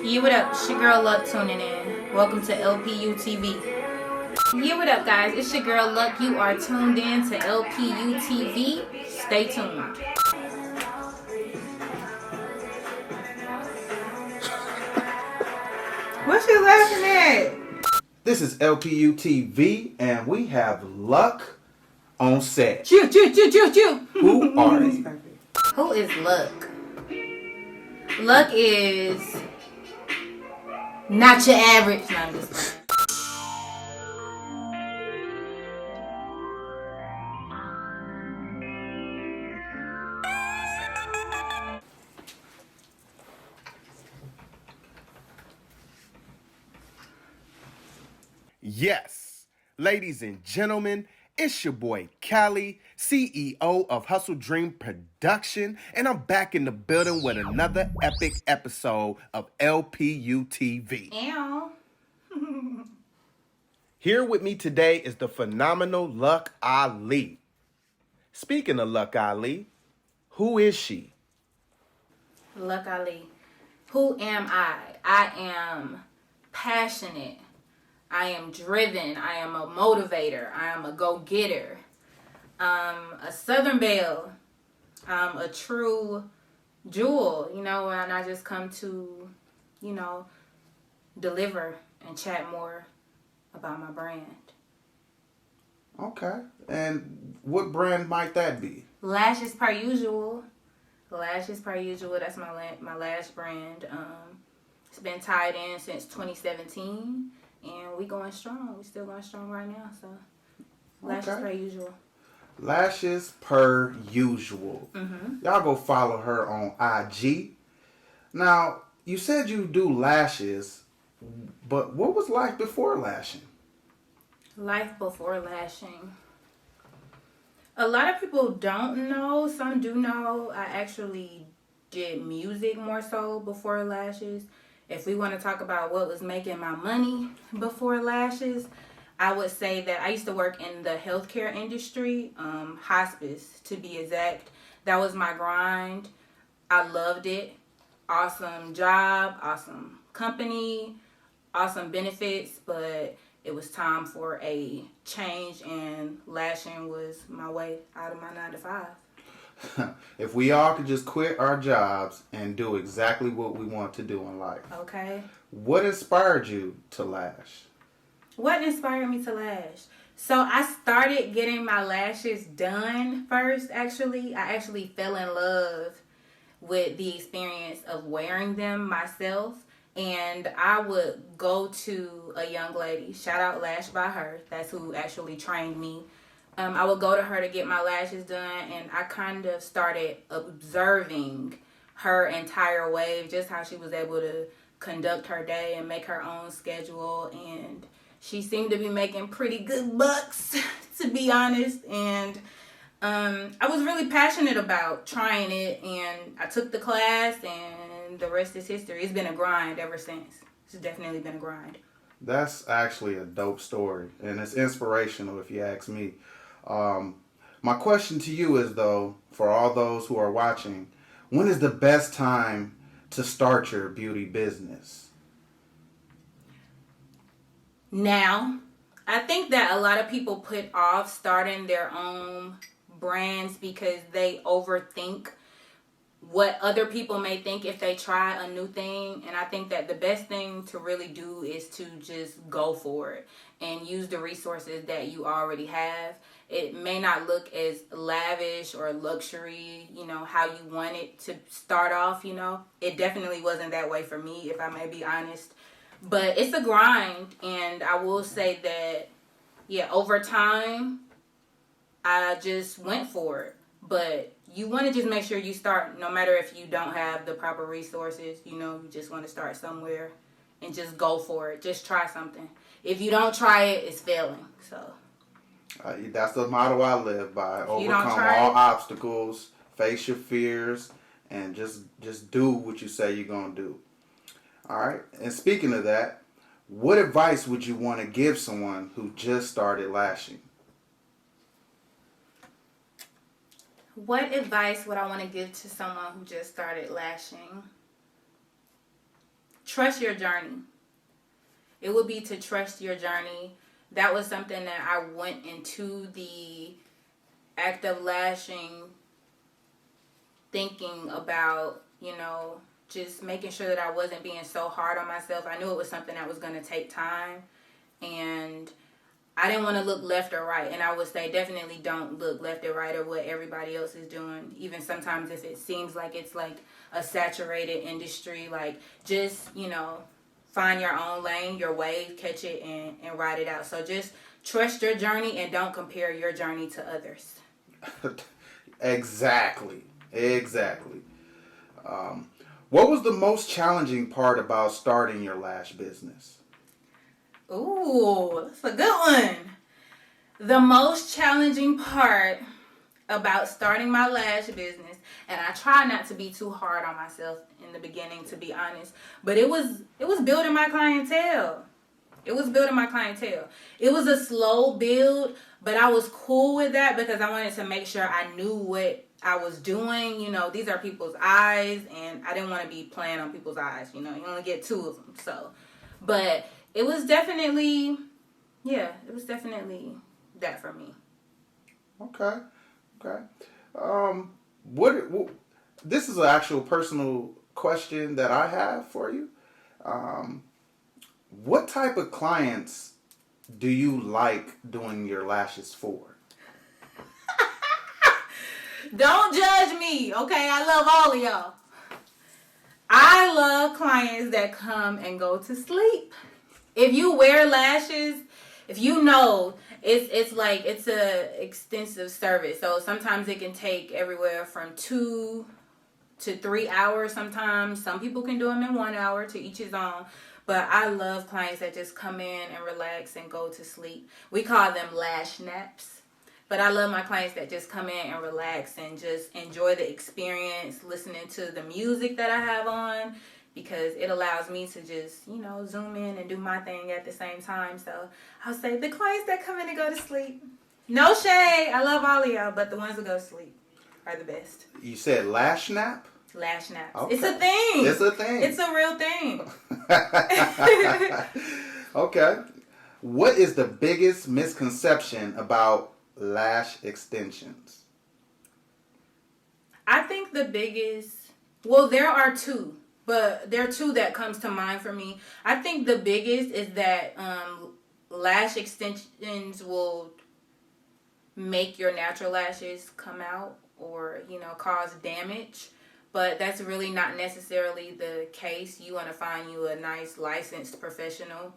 Yeah, what up? It's your girl Luck tuning in. Welcome to LPU TV. Yeah, what up, guys? It's your girl Luck. You are tuned in to LPU TV. Stay tuned. What you laughing at? This is LPU TV, and we have Luck on set. Chew. Who are you? Who is Luck? Luck is not your average. No, I'm just playing. Yes, ladies and gentlemen, it's your boy Cali, CEO of Hustle Dream Production, and I'm back in the building with another epic episode of LPU TV. Ow. Here with me today is the phenomenal Luck Ali. Speaking of Luck Ali, who is she? Luck Ali. Who am I? I am passionate. I am driven. I am a motivator. I am a go-getter. A Southern Belle. I'm a true jewel, and I just come to, deliver and chat more about my brand. Okay, and what brand might that be? Lashes per usual. Lashes per usual. That's my lash brand. It's been tied in since 2017. And we going strong. We still going strong right now. So, lashes per usual. Lashes per usual. Mm-hmm. Y'all go follow her on IG. Now, you said you do lashes, but what was life before lashing? Life before lashing. A lot of people don't know. Some do know. I actually did music more so before lashes. If we want to talk about what was making my money before lashes, I would say that I used to work in the healthcare industry, hospice to be exact. That was my grind. I loved it. Awesome job, awesome company, awesome benefits, but it was time for a change, and lashing was my way out of my 9 to 5. If we all could just quit our jobs and do exactly what we want to do in life. Okay. What inspired you to lash? What inspired me to lash? So I started getting my lashes done first, actually. I actually fell in love with the experience of wearing them myself. And I would go to a young lady, shout out Lash by her. That's who actually trained me. I would go to her to get my lashes done, and I kind of started observing her entire wave, just how she was able to conduct her day and make her own schedule. And she seemed to be making pretty good bucks, to be honest. And I was really passionate about trying it, and I took the class, and the rest is history. It's been a grind ever since. It's definitely been a grind. That's actually a dope story, and it's inspirational if you ask me. My question to you is, though, for all those who are watching, when is the best time to start your beauty business? Now, I think that a lot of people put off starting their own brands because they overthink what other people may think if they try a new thing. And I think that the best thing to really do is to just go for it and use the resources that you already have. It may not look as lavish or luxury, how you want it to start off, It definitely wasn't that way for me, if I may be honest. But it's a grind, and I will say that, over time, I just went for it. But you want to just make sure you start, no matter if you don't have the proper resources, you just want to start somewhere and just go for it. Just try something. If you don't try it, it's failing. So that's the motto I live by. Overcome all obstacles, face your fears, and just do what you say you're going to do. All right. And speaking of that, what advice would you want to give someone who just started lashing? What advice would I want to give to someone who just started lashing? trust your journey. It would be to trust your journey. That was something that I went into the act of lashing thinking about, just making sure that I wasn't being so hard on myself. I knew it was something that was going to take time, and I didn't want to look left or right. And I would say definitely don't look left or right or what everybody else is doing. Even sometimes if it seems like it's like a saturated industry, like just, find your own lane, your wave, catch it and ride it out. So just trust your journey and don't compare your journey to others. Exactly. What was the most challenging part about starting your lash business? Ooh, that's a good one. The most challenging part about starting my lash business, and I try not to be too hard on myself in the beginning, to be honest, but it was building my clientele. It was a slow build, but I was cool with that because I wanted to make sure I knew what I was doing. These are people's eyes, and I didn't want to be playing on people's eyes. You only get 2 of them. So, but it was definitely that for me. Okay. What this is an actual personal question that I have for you. What type of clients do you like doing your lashes for? Don't judge me, okay? I love all of y'all. I love clients that come and go to sleep. If you wear lashes, if you know, it's a extensive service. So sometimes it can take everywhere from 2 to 3 hours sometimes. Some people can do them in 1 hour, to each his own. But I love clients that just come in and relax and go to sleep. We call them lash naps. But I love my clients that just come in and relax and just enjoy the experience, listening to the music that I have on, because it allows me to just, zoom in and do my thing at the same time. So I'll say the clients that come in and go to sleep. No shade. I love all of y'all, but the ones that go to sleep are the best. You said lash nap? Lash naps. Okay. It's a thing. It's a real thing. Okay. What is the biggest misconception about lash extensions? I think the biggest, there are 2, but there are 2 that comes to mind for me. I think the biggest is that lash extensions will make your natural lashes come out or, cause damage. But that's really not necessarily the case. You want to find you a nice licensed professional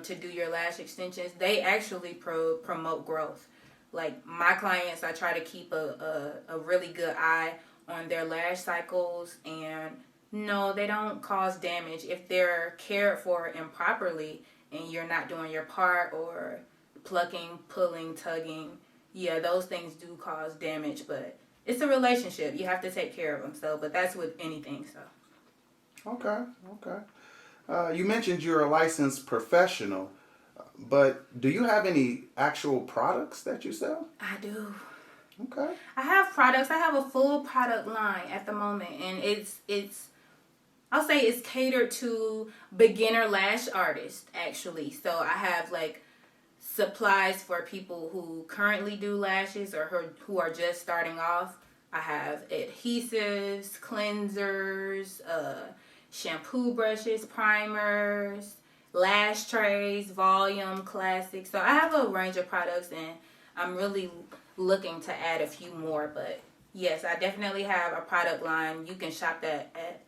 to do your lash extensions. They actually promote growth. Like my clients, I try to keep a really good eye on their lash cycles, and no, they don't cause damage if they're cared for improperly and you're not doing your part or plucking, pulling, tugging. Yeah, those things do cause damage, but it's a relationship. You have to take care of them. So, but that's with anything. So. Okay. You mentioned you're a licensed professional, but do you have any actual products that you sell? I do. Okay. I have products. I have a full product line at the moment, and I'll say it's catered to beginner lash artists, actually. So I have like supplies for people who currently do lashes or who are just starting off. I have adhesives, cleansers, shampoo brushes, primers, lash trays, volume, classic. So I have a range of products, and I'm really looking to add a few more. But yes, I definitely have a product line. You can shop that at,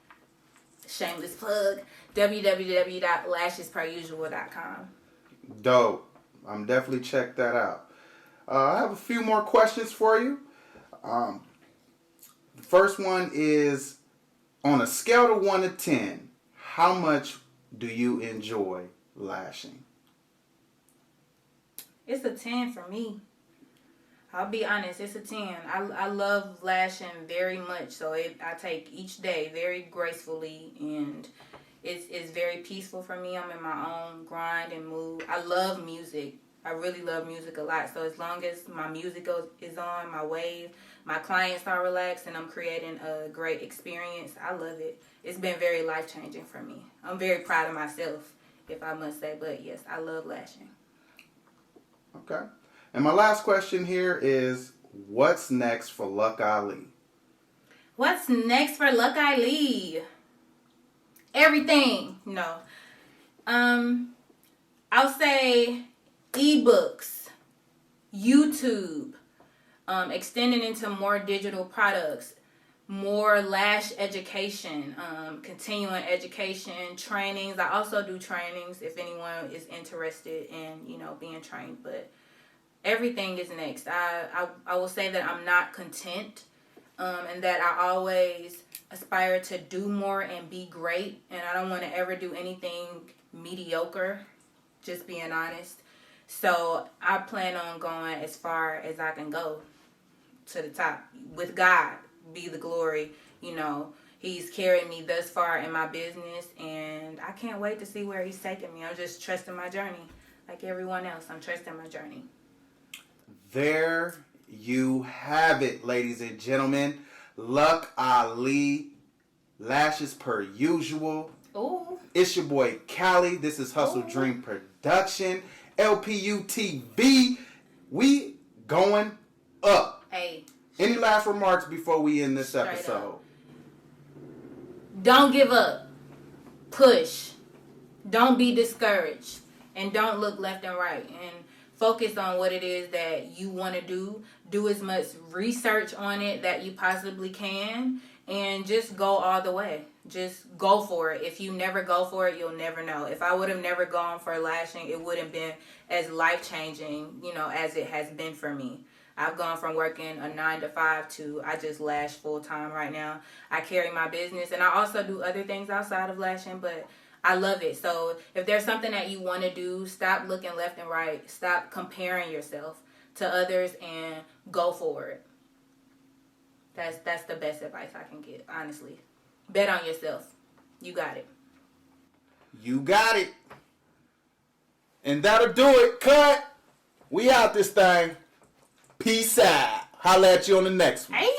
shameless plug, www.lashesperusual.com. Dope. I'm definitely check that out. I have a few more questions for you. The first one is, on a scale of 1 to 10, how much do you enjoy lashing? It's a 10 for me. I'll be honest, it's a 10. I love lashing very much, so I take each day very gracefully, and it's very peaceful for me. I'm in my own grind and mood. I love music. I really love music a lot, so as long as my music is on, my wave, my clients are relaxed, and I'm creating a great experience, I love it. it's been very life-changing for me. I'm very proud of myself, if I must say. But yes, I love lashing. Okay. And my last question here is, what's next for Luck Ali? What's next for Luck Ali? Everything. No. I'll say ebooks, YouTube, extending into more digital products, more lash education, continuing education, trainings. I also do trainings if anyone is interested in, being trained. But everything is next. I will say that I'm not content, and that I always aspire to do more and be great. And I don't want to ever do anything mediocre, just being honest. So I plan on going as far as I can go to the top. With God be the glory. He's carried me thus far in my business, and I can't wait to see where he's taking me. I'm just trusting my journey. Like everyone else, I'm trusting my journey. There you have it, ladies and gentlemen. Luck Ali, lashes per usual. Ooh. It's your boy Cali. This is Hustle Dream Production. LPU TV. We going up. Hey. Any last remarks before we end this episode? Don't give up. Push. Don't be discouraged. And don't look left and right. And focus on what it is that you want to do. Do as much research on it that you possibly can. And just go all the way. Just go for it. If you never go for it, you'll never know. If I would have never gone for lashing, it wouldn't been as life-changing, as it has been for me. I've gone from working a 9 to 5 to I just lash full-time right now. I carry my business, and I also do other things outside of lashing, but I love it. So if there's something that you want to do, stop looking left and right. Stop comparing yourself to others and go for it. That's the best advice I can give, honestly. Bet on yourself. You got it. You got it. And that'll do it. Cut. We out this thing. Peace out. Holla at you on the next one. Hey.